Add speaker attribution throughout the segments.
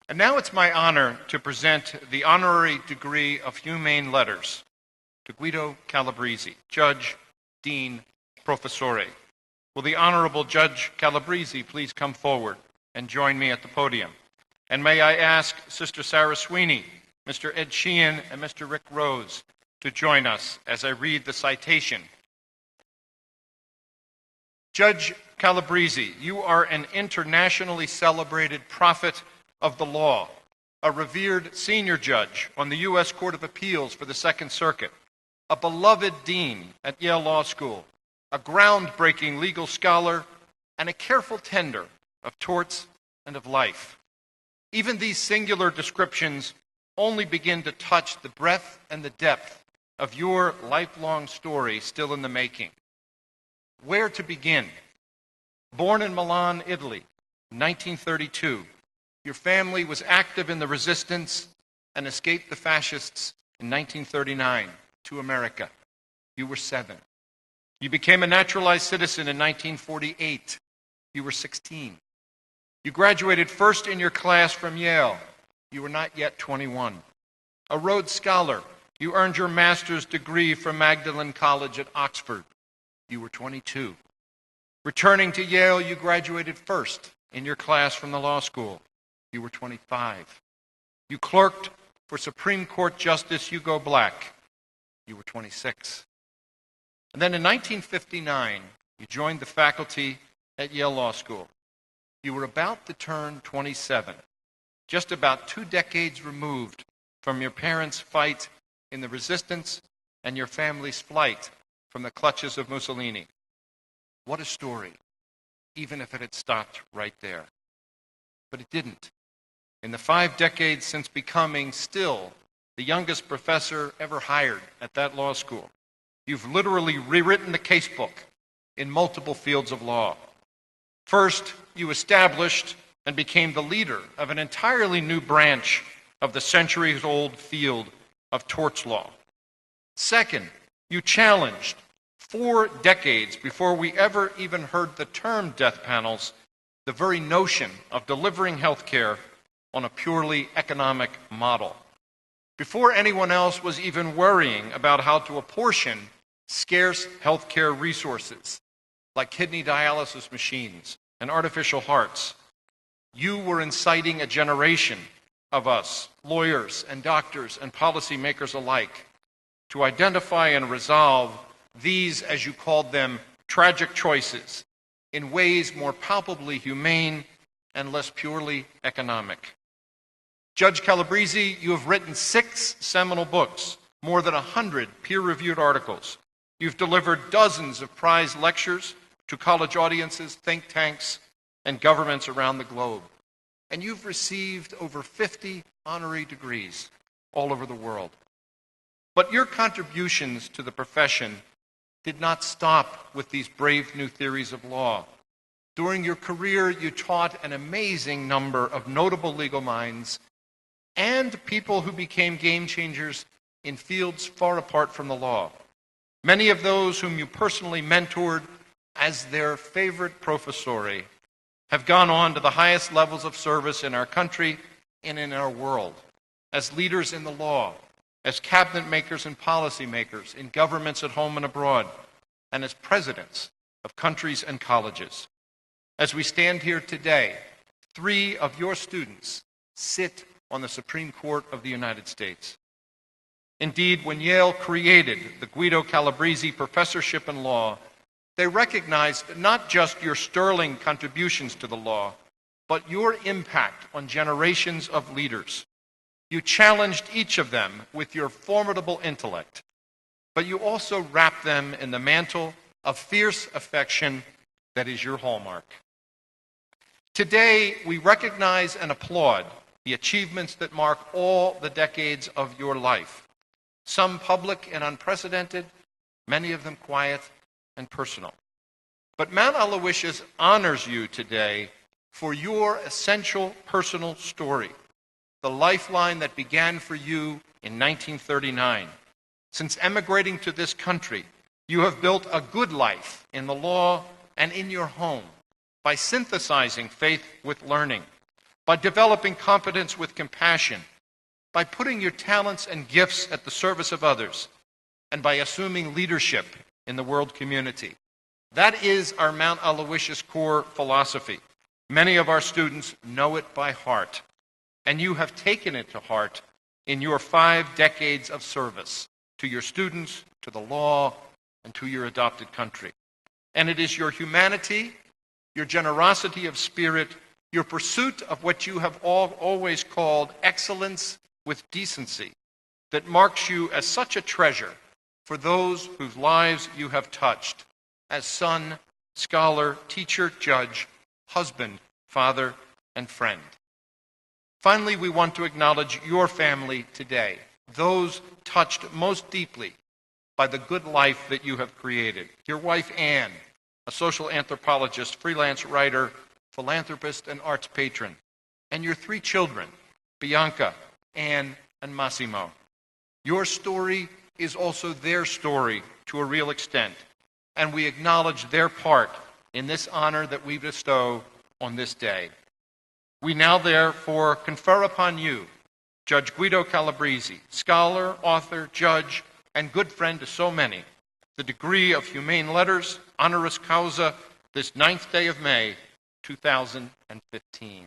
Speaker 1: And now it's my honor to present the honorary degree of Humane Letters to Guido Calabresi, Judge, Dean, Professore. Will the Honorable Judge Calabresi please come forward and join me at the podium? And may I ask Sister Sarah Sweeney, Mr. Ed Sheehan, and Mr. Rick Rose to join us as I read the citation. Judge Calabresi, you are an internationally celebrated prophet of the law, a revered senior judge on the U.S. Court of Appeals for the Second Circuit, a beloved dean at Yale Law School, a groundbreaking legal scholar, and a careful tender of torts and of life. Even these singular descriptions only begin to touch the breadth and the depth of your lifelong story still in the making. Where to begin? Born in Milan, Italy, in 1932, your family was active in the resistance and escaped the fascists in 1939 to America. You were 7. You became a naturalized citizen in 1948. You were 16. You graduated first in your class from Yale. You were not yet 21. A Rhodes Scholar, you earned your master's degree from Magdalen College at Oxford. You were 22. Returning to Yale, you graduated first in your class from the law school. You were 25. You clerked for Supreme Court Justice Hugo Black. You were 26. And then in 1959, you joined the faculty at Yale Law School. You were about to turn 27, just about 2 decades removed from your parents' fight in the resistance and your family's flight from the clutches of Mussolini. What a story, even if it had stopped right there. But it didn't. In the 5 decades since becoming still the youngest professor ever hired at that law school, you've literally rewritten the casebook in multiple fields of law. First, you established and became the leader of an entirely new branch of the centuries-old field of torts law. Second, you challenged 4 decades before we ever even heard the term death panels, the very notion of delivering health care on a purely economic model. Before anyone else was even worrying about how to apportion scarce health care resources, like kidney dialysis machines and artificial hearts, you were inciting a generation of us, lawyers and doctors and policymakers alike, to identify and resolve these, as you called them, tragic choices in ways more palpably humane and less purely economic. Judge Calabresi, you have written 6 seminal books, more than 100 peer-reviewed articles. You've delivered dozens of prize lectures to college audiences, think tanks, and governments around the globe. And you've received over 50 honorary degrees all over the world. But your contributions to the profession did not stop with these brave new theories of law. During your career, you taught an amazing number of notable legal minds and people who became game changers in fields far apart from the law. Many of those whom you personally mentored as their favorite professori have gone on to the highest levels of service in our country and in our world, as leaders in the law, as cabinet makers and policy makers in governments at home and abroad, and as presidents of countries and colleges. As we stand here today, 3 of your students sit on the Supreme Court of the United States. Indeed, when Yale created the Guido Calabresi Professorship in Law, they recognized not just your sterling contributions to the law, but your impact on generations of leaders. You challenged each of them with your formidable intellect, but you also wrapped them in the mantle of fierce affection that is your hallmark. Today, we recognize and applaud the achievements that mark all the decades of your life, some public and unprecedented, many of them quiet and personal. But Mount Aloysius honors you today for your essential personal story, the lifeline that began for you in 1939. Since emigrating to this country, you have built a good life in the law and in your home by synthesizing faith with learning, by developing competence with compassion, by putting your talents and gifts at the service of others, and by assuming leadership in the world community. That is our Mount Aloysius core philosophy. Many of our students know it by heart, and you have taken it to heart in your 5 decades of service to your students, to the law, and to your adopted country. And it is your humanity, your generosity of spirit, your pursuit of what you have always called excellence with decency that marks you as such a treasure for those whose lives you have touched as son, scholar, teacher, judge, husband, father, and friend. Finally, we want to acknowledge your family today, those touched most deeply by the good life that you have created. Your wife, Anne, a social anthropologist, freelance writer, philanthropist, and arts patron, and your 3 children, Bianca, Anne, and Massimo. Your story is also their story to a real extent, and we acknowledge their part in this honor that we bestow on this day. We now therefore confer upon you, Judge Guido Calabresi, scholar, author, judge, and good friend to so many, the degree of Humane Letters, honoris causa, this 9th day of May, 2015.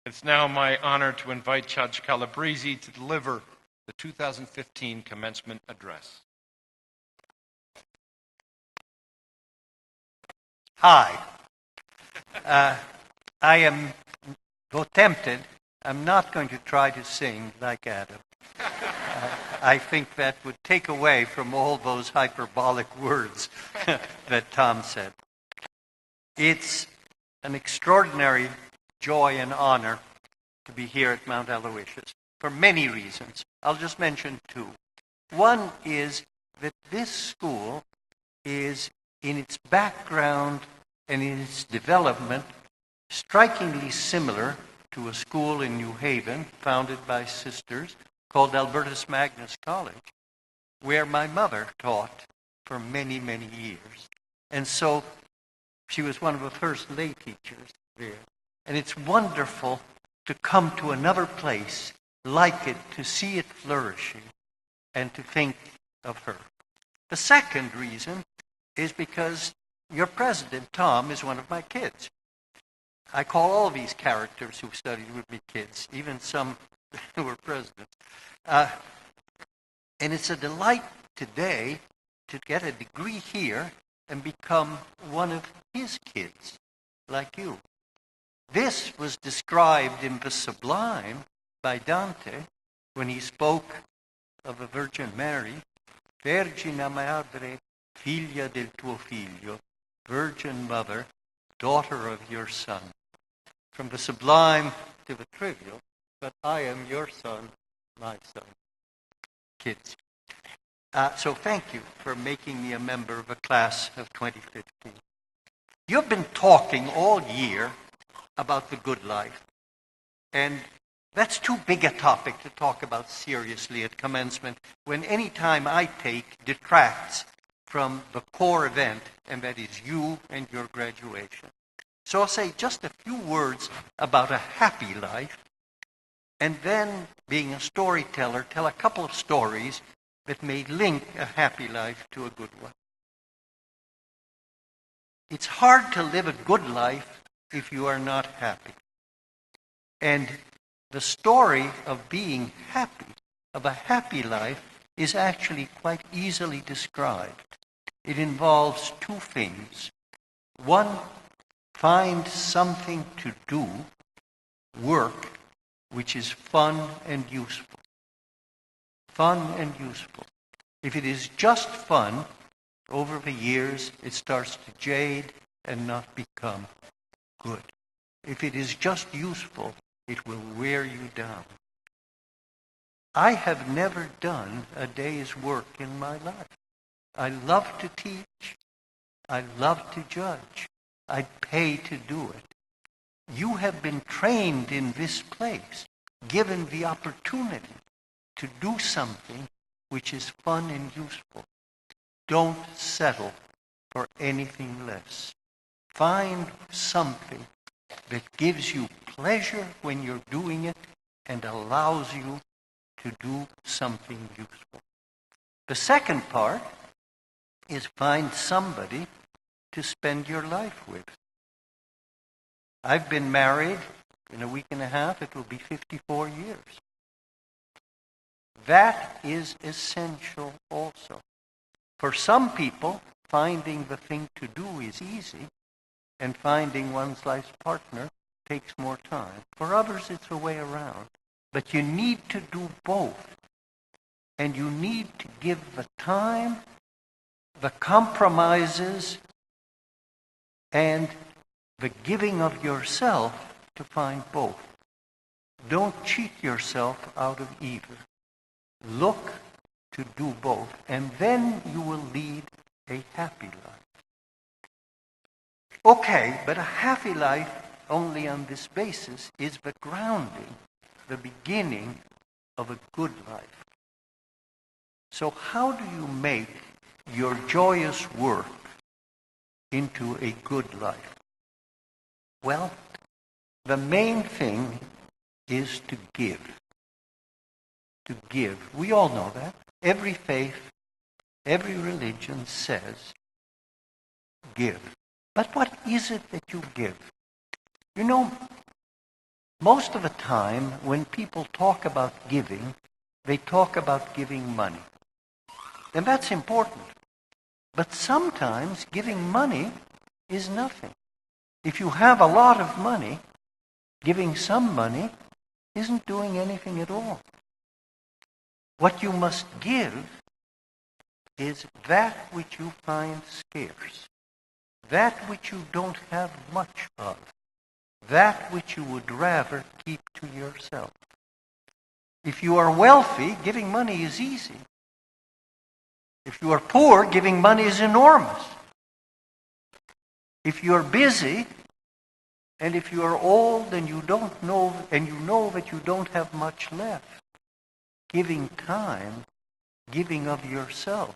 Speaker 1: It's now my honor to invite Judge Calabresi to deliver the 2015 commencement address.
Speaker 2: Hi. I am, though tempted, I'm not going to try to sing like Adam. I think that would take away from all those hyperbolic words that Tom said. It's an extraordinary joy and honor to be here at Mount Aloysius for many reasons. I'll just mention 2. One is that this school is, in its background and in its development, strikingly similar to a school in New Haven founded by sisters called Albertus Magnus College, where my mother taught for many, many years. And so she was one of the first lay teachers there. And it's wonderful to come to another place like it, to see it flourishing, and to think of her. The second reason is because your president, Tom, is one of my kids. I call all these characters who studied with me kids, even some who were presidents. And it's a delight today to get a degree here and become one of his kids, like you. This was described in the Sublime by Dante when he spoke of the Virgin Mary, Vergine Madre, figlia del tuo figlio, Virgin Mother, daughter of your son. From the sublime to the trivial, but I am your son, my son. Kids. So thank you for making me a member of the class of 2015. You've been talking all year about the good life. And that's too big a topic to talk about seriously at commencement when any time I take detracts from the core event, and that is you and your graduation. So I'll say just a few words about a happy life, and then, being a storyteller, tell a couple of stories that may link a happy life to a good one. It's hard to live a good life if you are not happy. And the story of being happy, of a happy life, is actually quite easily described. It involves 2 things. One, find something to do, work, which is fun and useful. Fun and useful. If it is just fun, over the years it starts to jade and not become good. If it is just useful, it will wear you down. I have never done a day's work in my life. I love to teach. I love to judge. I'd pay to do it. You have been trained in this place, given the opportunity to do something which is fun and useful. Don't settle for anything less. Find something that gives you pleasure when you're doing it and allows you to do something useful. The second part is find somebody to spend your life with. I've been married in a week and a half. It will be 54 years. That is essential also. For some people, finding the thing to do is easy, and finding one's life partner takes more time. For others, it's a way around. But you need to do both. And you need to give the time, the compromises, and the giving of yourself to find both. Don't cheat yourself out of either. Look to do both, and then you will lead a happy life. Okay, but a happy life only on this basis is the grounding, the beginning of a good life. So how do you make your joyous work into a good life? Well, the main thing is to give. To give. We all know that. Every faith, every religion says, give. But what is it that you give? You know, most of the time when people talk about giving, they talk about giving money. And that's important. But sometimes giving money is nothing. If you have a lot of money, giving some money isn't doing anything at all. What you must give is that which you find scarce, that which you don't have much of, that which you would rather keep to yourself. If you are wealthy, giving money is easy. If you are poor, giving money is enormous. If you are busy, and if you are old and you don't know, and you know that you don't have much left, giving time, giving of yourself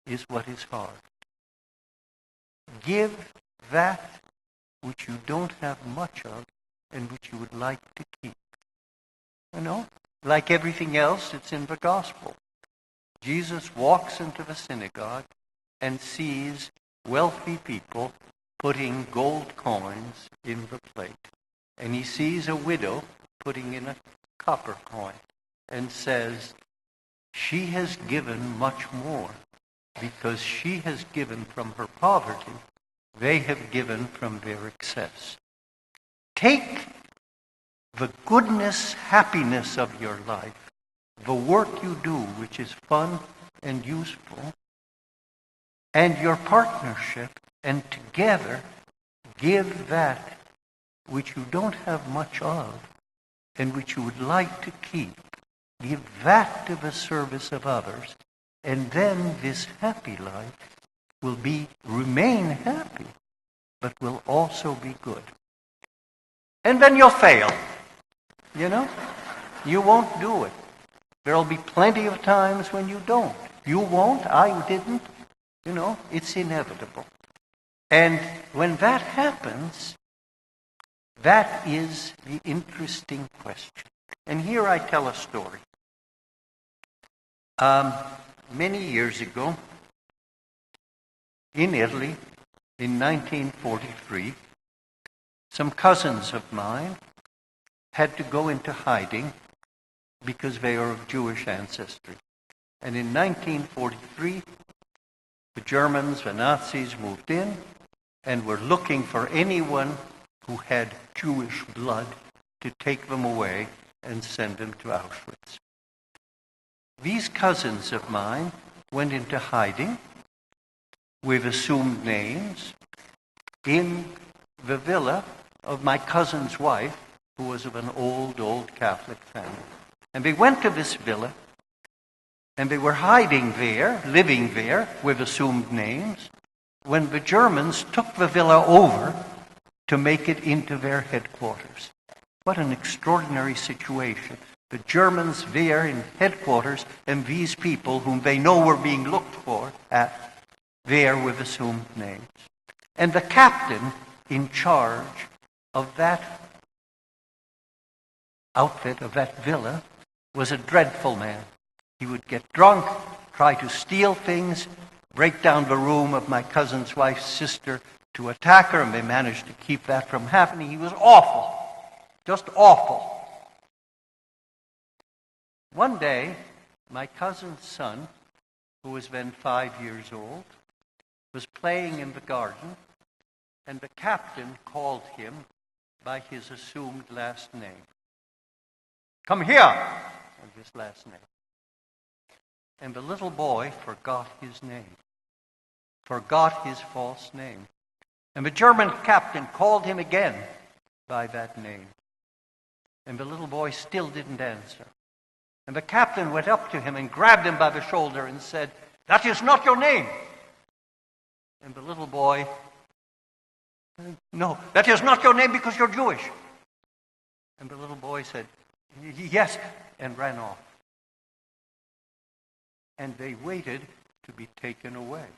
Speaker 2: is what is hard. Give that which you don't have much of and which you would like to keep. You know, like everything else, it's in the gospel. Jesus walks into the synagogue and sees wealthy people putting gold coins in the plate. And he sees a widow putting in a copper coin and says, she has given much more because she has given from her poverty. They have given from their excess. Take the goodness, happiness of your life, the work you do, which is fun and useful, and your partnership, and together give that which you don't have much of and which you would like to keep. Give that to the service of others, and then this happy life will remain happy, but will also be good. And then you'll fail. You know? You won't do it. There'll be plenty of times when you don't. You won't, I didn't. You know, it's inevitable. And when that happens, that is the interesting question. And here I tell a story. Many years ago, in Italy, in 1943, some cousins of mine had to go into hiding because they are of Jewish ancestry. And in 1943, the Germans, the Nazis, moved in and were looking for anyone who had Jewish blood to take them away and send them to Auschwitz. These cousins of mine went into hiding with assumed names in the villa of my cousin's wife, who was of an old Catholic family. And they went to this villa, and they were hiding there, living there, with assumed names, when the Germans took the villa over to make it into their headquarters. What an extraordinary situation. The Germans there in headquarters, and these people whom they know were being looked for at there with assumed names. And the captain in charge of that outfit, of that villa, was a dreadful man. He would get drunk, try to steal things, break down the room of my cousin's wife's sister to attack her, and they managed to keep that from happening. He was awful, just awful. One day, my cousin's son, who was then 5 years old, was playing in the garden, and the captain called him by his assumed last name. "Come here," was his last name. And the little boy forgot his name, forgot his false name. And the German captain called him again by that name. And the little boy still didn't answer. And the captain went up to him and grabbed him by the shoulder and said, "That is not your name." And the little boy, "No, that is not your name because you're Jewish." And the little boy said, "Yes," and ran off. And they waited to be taken away.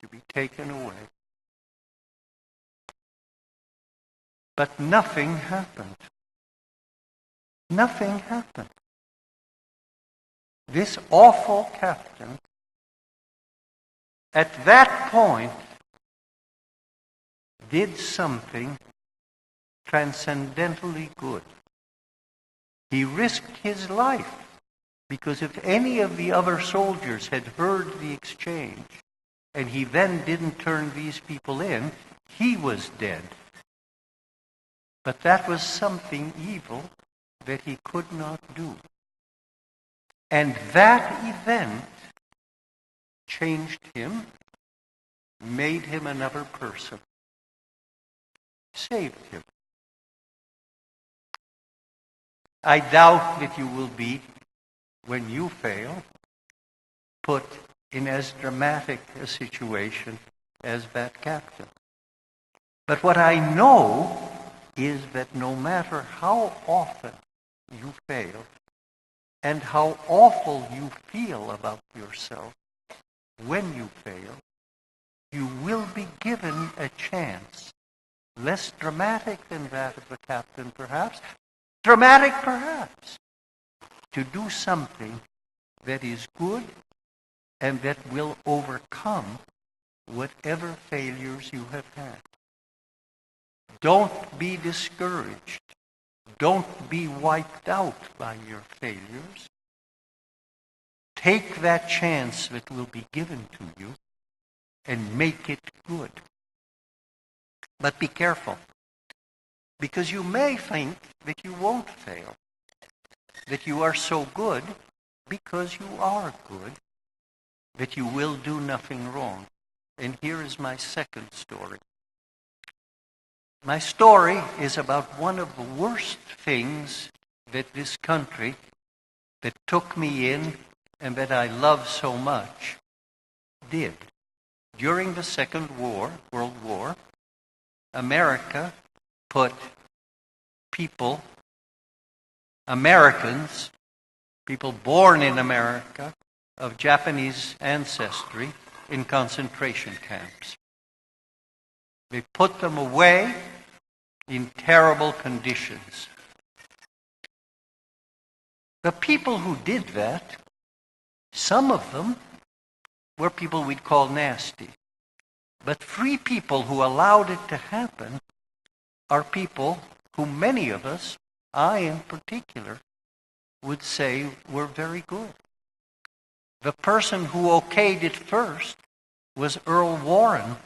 Speaker 2: To be taken away. But nothing happened. Nothing happened. This awful captain, at that point, did something transcendently good. He risked his life, because if any of the other soldiers had heard the exchange, and he then didn't turn these people in, he was dead. But that was something evil that he could not do. And that event changed him, made him another person, saved him. I doubt that you will be, when you fail, put in as dramatic a situation as that captain. But what I know is that no matter how often you fail, and how awful you feel about yourself when you fail, you will be given a chance, less dramatic than that of the captain perhaps, dramatic perhaps, to do something that is good and that will overcome whatever failures you have had. Don't be discouraged. Don't be wiped out by your failures. Take that chance that will be given to you and make it good. But be careful, because you may think that you won't fail, that you are so good because you are good, that you will do nothing wrong. And here is my second story. My story is about one of the worst things that this country that took me in and that I love so much did. During the Second World War, America put Americans, people born in America of Japanese ancestry, in concentration camps. They put them away in terrible conditions. The people who did that, some of them were people we'd call nasty. But 3 people who allowed it to happen are people who many of us, I in particular, would say were very good. The person who okayed it first was Earl Warren,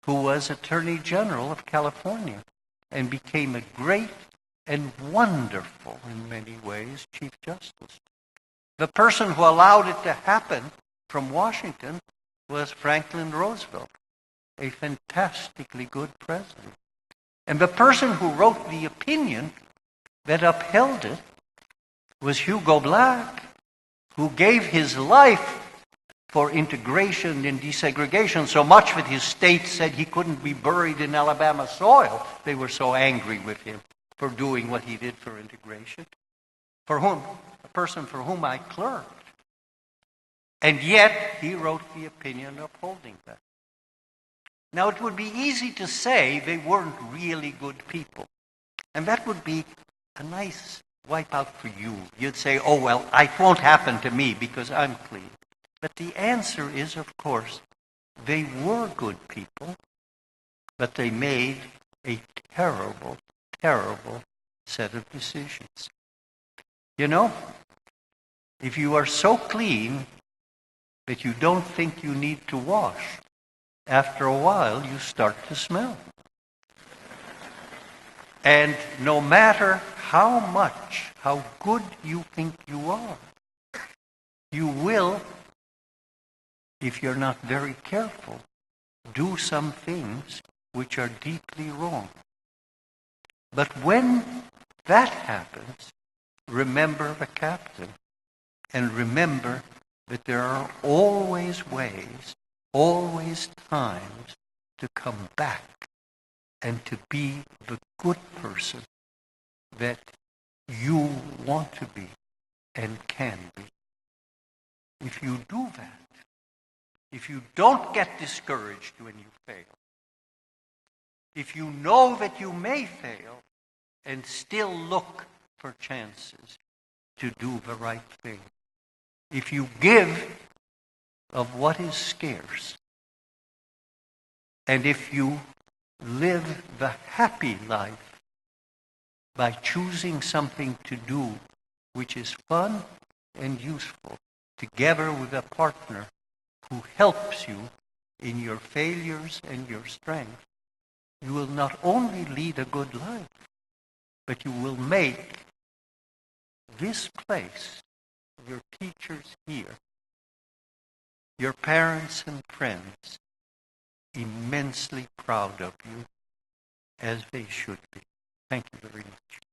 Speaker 2: who was Attorney General of California and became a great and wonderful, in many ways, Chief Justice. The person who allowed it to happen from Washington was Franklin Roosevelt, a fantastically good president. And the person who wrote the opinion that upheld it was Hugo Black, who gave his life for integration and desegregation, so much that his state said he couldn't be buried in Alabama soil. They were so angry with him for doing what he did for integration. A person for whom I clerked. And yet, he wrote the opinion upholding that. Now, it would be easy to say they weren't really good people. And that would be a nice wipeout for you. You'd say, oh, well, it won't happen to me because I'm clean. But the answer is, of course, they were good people, but they made a terrible, terrible set of decisions. You know, if you are so clean that you don't think you need to wash, after a while you start to smell. And no matter how good you think you are, you will, if you're not very careful, do some things which are deeply wrong. But when that happens, remember the captain, and remember that there are always ways, always times to come back and to be the good person that you want to be and can be. If you do that, if you don't get discouraged when you fail, if you know that you may fail and still look for chances to do the right thing, if you give of what is scarce, and if you live the happy life by choosing something to do which is fun and useful, together with a partner who helps you in your failures and your strength, you will not only lead a good life, but you will make this place, your teachers here, your parents and friends, immensely proud of you, as they should be. Thank you very much.